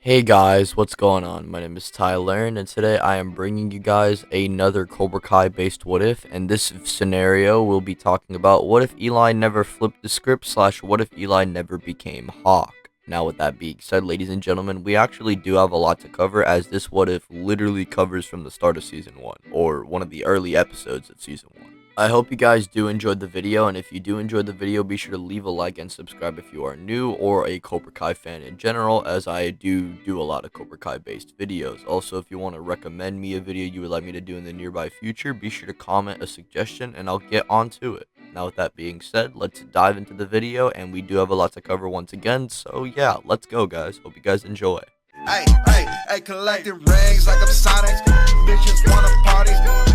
Hey guys, what's going on? My name is Tyler, and today I am bringing you guys another Cobra Kai based what if. And this scenario we'll be talking about what if Eli never flipped the script slash what if Eli never became Hawk. Now, with that being said, ladies and gentlemen, we actually do have a lot to cover, as this what if literally covers from the start of season 1, or one of the early episodes of season 1. I hope you guys do enjoy the video, and if you do enjoy the video, be sure to leave a like and subscribe if you are new or a Cobra Kai fan in general, as I do a lot of Cobra Kai based videos. Also, if you want to recommend me a video you would like me to do in the nearby future, be sure to comment a suggestion and I'll get onto it. Now, with that being said, let's dive into the video, and we do have a lot to cover once again, so yeah, let's go guys. Hope you guys enjoy. Hey, collecting rings like I'm Sonic. Bitches wanna party.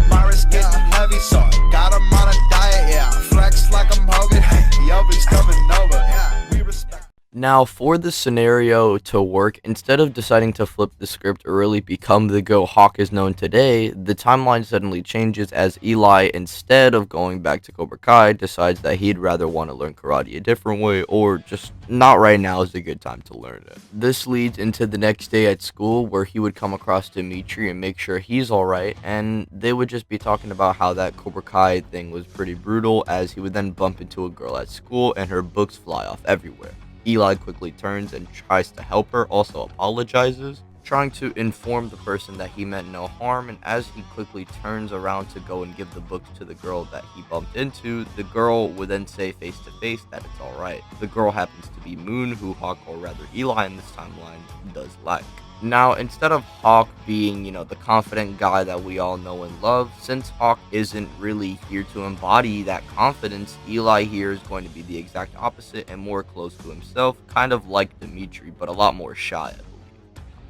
Virus getting heavy, so I got 'em on a diet, yeah. Flex like I'm Hogan. Yo, he's coming over. Yeah, we respect. Now, for this scenario to work, instead of deciding to flip the script or really become the Go Hawk is known today, the timeline suddenly changes as Eli, instead of going back to Cobra Kai, decides that he'd rather want to learn karate a different way, or just not right now is a good time to learn it. This leads into the next day at school, where he would come across Dimitri and make sure he's alright, and they would just be talking about how that Cobra Kai thing was pretty brutal, as he would then bump into a girl at school and her books fly off everywhere. Eli quickly turns and tries to help her, also apologizes, trying to inform the person that he meant no harm, and as he quickly turns around to go and give the books to the girl that he bumped into, the girl would then say face to face that it's alright. The girl happens to be Moon, who Hawk, or rather Eli in this timeline, does like. Now, instead of Hawk being, the confident guy that we all know and love, since Hawk isn't really here to embody that confidence, Eli here is going to be the exact opposite and more close to himself, kind of like Dimitri, but a lot more shy, I believe.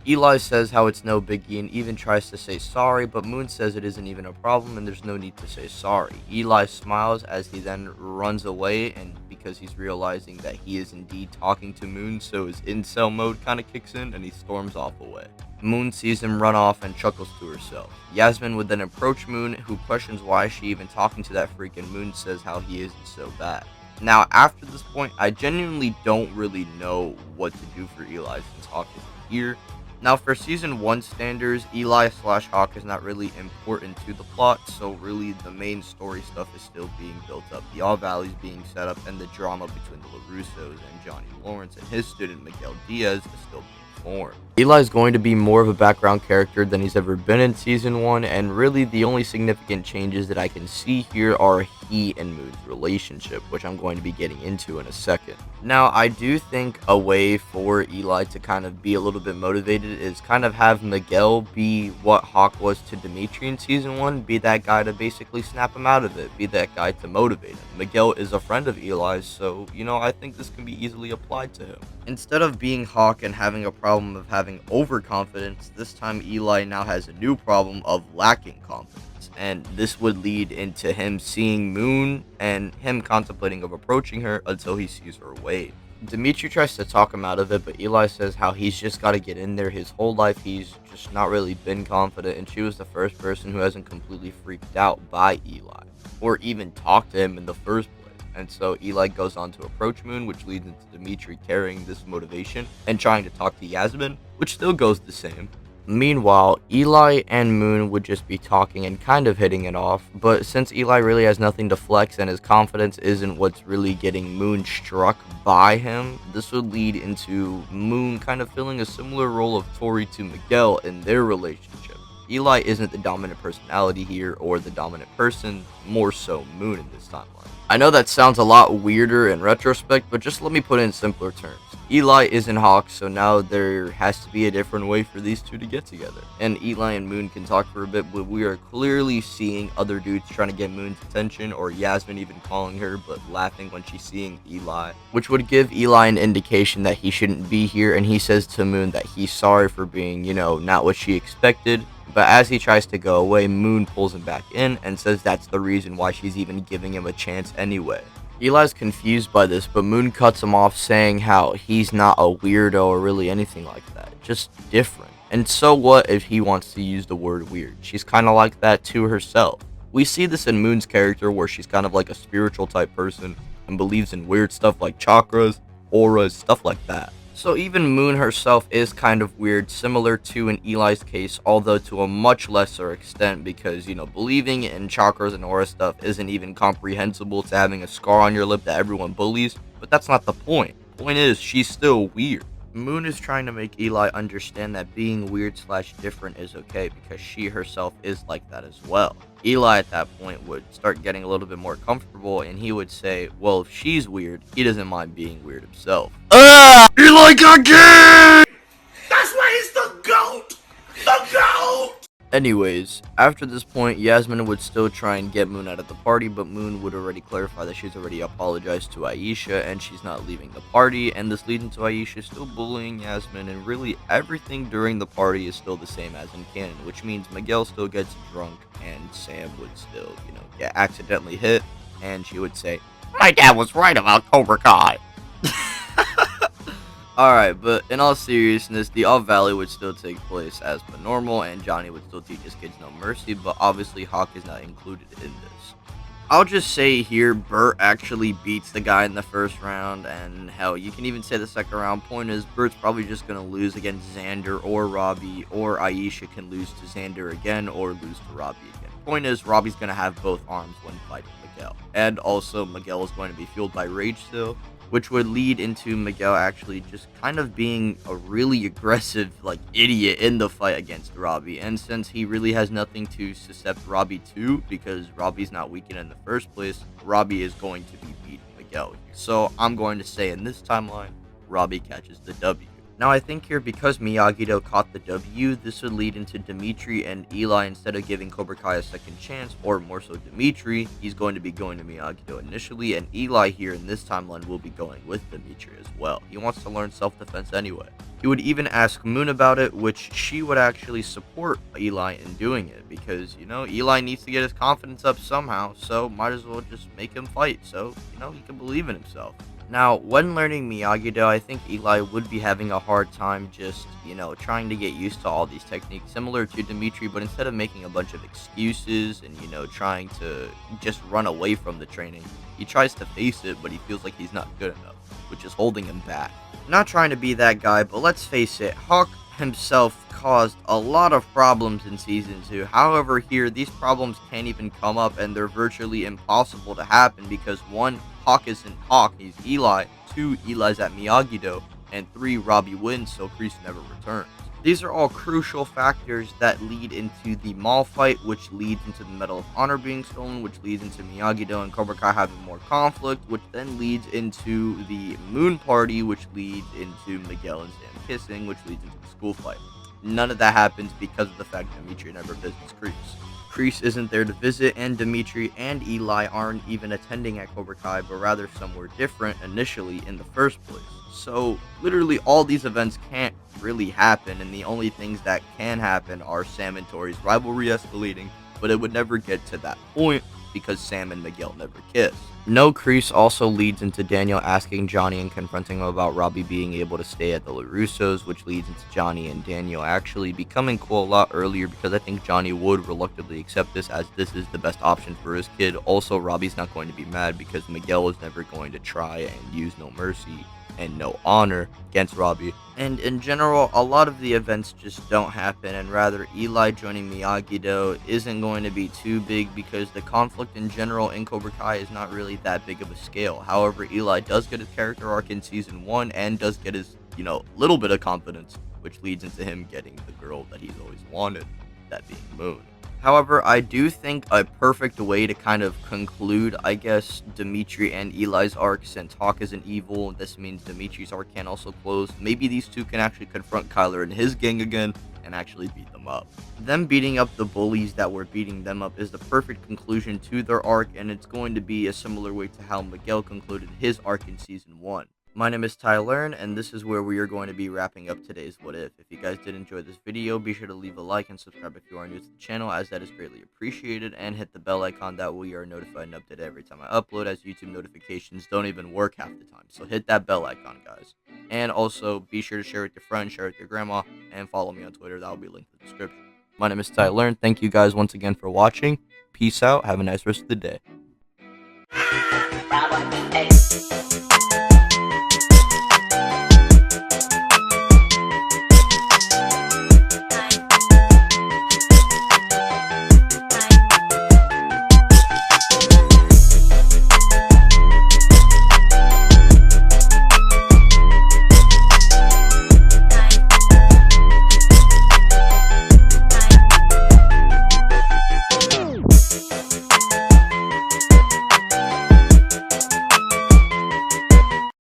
Eli says how it's no biggie and even tries to say sorry, but Moon says it isn't even a problem and there's no need to say sorry. Eli smiles as he then runs away, and because he's realizing that he is indeed talking to Moon, so his incel mode kind of kicks in and he storms off away. Moon sees him run off and chuckles to herself. Yasmin would then approach Moon, who questions why is she even talking to that freak, and Moon says how he isn't so bad. Now, after this point, I genuinely don't really know what to do for Eli since Hawk isn't here. Now, for Season 1 standards, Eli slash Hawk is not really important to the plot, so really the main story stuff is still being built up. The All Valley's being set up, and the drama between the LaRussos and Johnny Lawrence and his student Miguel Diaz is still being formed. Eli's going to be more of a background character than he's ever been in Season 1, and really the only significant changes that I can see here are he and Moon's relationship, which I'm going to be getting into in a second. Now, I do think a way for Eli to kind of be a little bit motivated is kind of have Miguel be what Hawk was to Dimitri in Season 1, be that guy to basically snap him out of it, be that guy to motivate him. Miguel is a friend of Eli's, so, I think this can be easily applied to him. Instead of being Hawk and having a problem of having overconfidence, this time Eli now has a new problem of lacking confidence, and this would lead into him seeing Moon and him contemplating of approaching her until he sees her wave. Dimitri tries to talk him out of it, but Eli says how he's just got to get in there. His whole life he's just not really been confident, and she was the first person who hasn't completely freaked out by Eli or even talked to him in the first place. And so Eli goes on to approach Moon, which leads into Dimitri carrying this motivation and trying to talk to Yasmin, which still goes the same. Meanwhile, Eli and Moon would just be talking and kind of hitting it off, but since Eli really has nothing to flex and his confidence isn't what's really getting Moon struck by him, this would lead into Moon kind of filling a similar role of Tori to Miguel in their relationship. Eli isn't the dominant personality here or the dominant person, more so Moon in this timeline. I know that sounds a lot weirder in retrospect, but just let me put it in simpler terms. Eli isn't Hawk, so now there has to be a different way for these two to get together. And Eli and Moon can talk for a bit, but we are clearly seeing other dudes trying to get Moon's attention, or Yasmin even calling her, but laughing when she's seeing Eli, which would give Eli an indication that he shouldn't be here, and he says to Moon that he's sorry for being, not what she expected. But as he tries to go away, Moon pulls him back in and says that's the reason why she's even giving him a chance anyway. Eli's confused by this, but Moon cuts him off, saying how he's not a weirdo or really anything like that, just different. And so what if he wants to use the word weird? She's kind of like that to herself. We see this in Moon's character, where she's kind of like a spiritual type person and believes in weird stuff like chakras, auras, stuff like that. So even Moon herself is kind of weird, similar to in Eli's case, although to a much lesser extent because, believing in chakras and aura stuff isn't even comprehensible to having a scar on your lip that everyone bullies, but that's not the point. Point is, she's still weird. Moon is trying to make Eli understand that being weird slash different is okay because she herself is like that as well. Eli at that point would start getting a little bit more comfortable and he would say, well, if she's weird, he doesn't mind being weird himself. Eli got gay! That's why he's the GOAT! The GOAT! Anyways, after this point, Yasmin would still try and get Moon out of the party, but Moon would already clarify that she's already apologized to Aisha and she's not leaving the party, and this leading to Aisha still bullying Yasmin, and really everything during the party is still the same as in canon, which means Miguel still gets drunk and Sam would still, get accidentally hit, and she would say, "My dad was right about Cobra Kai." Alright, but in all seriousness, the All Valley would still take place as per normal, and Johnny would still teach his kids no mercy, but obviously Hawk is not included in this. I'll just say here, Bert actually beats the guy in the first round, and hell, you can even say the second round. Point is, Bert's probably just going to lose against Xander or Robbie, or Aisha can lose to Xander again, or lose to Robbie again. Point is, Robbie's going to have both arms when fighting Miguel, and also Miguel is going to be fueled by rage still, which would lead into Miguel actually just kind of being a really aggressive, idiot in the fight against Robbie. And since he really has nothing to suscept Robbie to, because Robbie's not weakened in the first place, Robbie is going to be beating Miguel here. So I'm going to say in this timeline, Robbie catches the W. Now I think here, because Miyagi Do caught the W, this would lead into Dimitri and Eli. Instead of giving Cobra Kai a second chance, or more so Dimitri, he's going to be going to Miyagi Do initially, and Eli here in this timeline will be going with Dimitri as well. He wants to learn self-defense anyway. He would even ask Moon about it, which she would actually support Eli in doing it, because, Eli needs to get his confidence up somehow, so might as well just make him fight, so, he can believe in himself. Now, when learning Miyagi Do, I think Eli would be having a hard time just, trying to get used to all these techniques, similar to Dimitri, but instead of making a bunch of excuses and, trying to just run away from the training, he tries to face it, but he feels like he's not good enough, which is holding him back. Not trying to be that guy, but let's face it, Hawk himself caused a lot of problems in Season 2. However, here, these problems can't even come up, and they're virtually impossible to happen because 1, Hawk isn't Hawk, he's Eli, 2, Eli's at Miyagi Do, and 3, Robbie wins, so Kreese never returns. These are all crucial factors that lead into the mall fight, which leads into the Medal of Honor being stolen, which leads into Miyagi Do and Cobra Kai having more conflict, which then leads into the Moon Party, which leads into Miguel and Sam kissing, which leads into the school fight. None of that happens because of the fact that Dimitri never visits Kreese. Kreese isn't there to visit, and Dimitri and Eli aren't even attending at Cobra Kai, but rather somewhere different initially in the first place. So literally all these events can't really happen, and the only things that can happen are Sam and Tori's rivalry escalating, but it would never get to that point because Sam and Miguel never kiss. No Kreese also leads into Daniel asking Johnny and confronting him about Robbie being able to stay at the LaRussos, which leads into Johnny and Daniel actually becoming cool a lot earlier, because I think Johnny would reluctantly accept this as this is the best option for his kid. Also, Robbie's not going to be mad because Miguel was never going to try and use no mercy and no honor against Robbie. And in general, a lot of the events just don't happen, and rather Eli joining Miyagi Do isn't going to be too big because the conflict in general in Cobra Kai is not really that big of a scale. However, Eli does get his character arc in Season 1 and does get his, little bit of confidence, which leads into him getting the girl that he's always wanted, that being Moon. However, I do think a perfect way to kind of conclude, I guess, Dimitri and Eli's arc, since Hawk isn't evil, this means Dimitri's arc can also close. Maybe these two can actually confront Kyler and his gang again and actually beat them up. Them beating up the bullies that were beating them up is the perfect conclusion to their arc, and it's going to be a similar way to how Miguel concluded his arc in Season 1. My name is Tyler, and this is where we are going to be wrapping up today's What If. If you guys did enjoy this video, be sure to leave a like and subscribe if you are new to the channel, as that is greatly appreciated, and hit the bell icon. That way you are notified and updated every time I upload, as YouTube notifications don't even work half the time. So hit that bell icon, guys. And also, be sure to share with your friends, share with your grandma, and follow me on Twitter. That will be linked in the description. My name is Tyler, and thank you guys once again for watching. Peace out. Have a nice rest of the day.